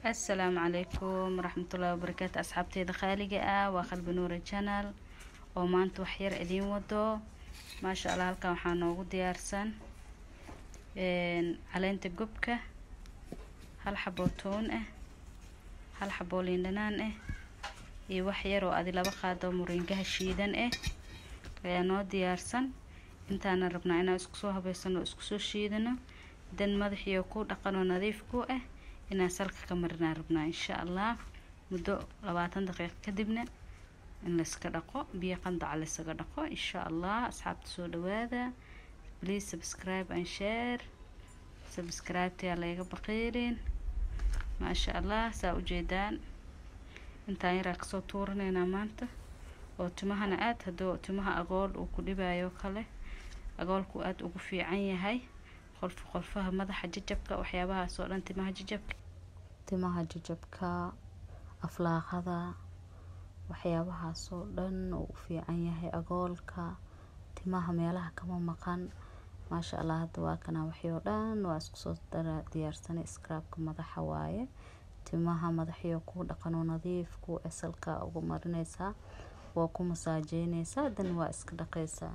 السلام عليكم ورحمة الله وبركاته. أصحابتي دخالقة وقلب نور channel ومانتو حير إدين ودو ما شاء الله. هلكا waxaa noogu diyaarsan caleenta gubka, hal xabo toon ah, hal xabo liin dhanaan ah iyo wax yar oo adi laba qaado muringaha shiidan ah ayaa noo diyaarsan. intaana rabnaa inaan isku soo habeysano isku soo shiidano dan madaxiyo ku dhaqano nadiif ku ah inaan salka ka marnaa rabnaa insha Allah muddo 20 daqiiqo kadibna in la iska dhaqo biyo qandac la iska dhaqo insha Allah. asxaabta soo dhawaada, please subscribe and share. subscribe taa laga baqiirin ma sha Allah. saa u jeedaan intaan yar ka soo tuurnayna maanta oo timahana aad hadoo timaha agool uu ku dhibaayo kale agoolku aad ugu fiican yahay qolfaha madaxa jajabka waxyaabaha soo dhan timaha jajabka aflaaqada waxyaabaha soo dhan uu fiican yahay agoolka timaha meelaha kama maqan ma sha Allah. hadda waa kana waxyo dhan waa isku soo diyaarsan scrubka madaxa waaye timaha madaxiyo ku dhaqano nadiif ku asalka ugu marinaysa waa ku masaajeynaysa dan waa iska dhaqaysa.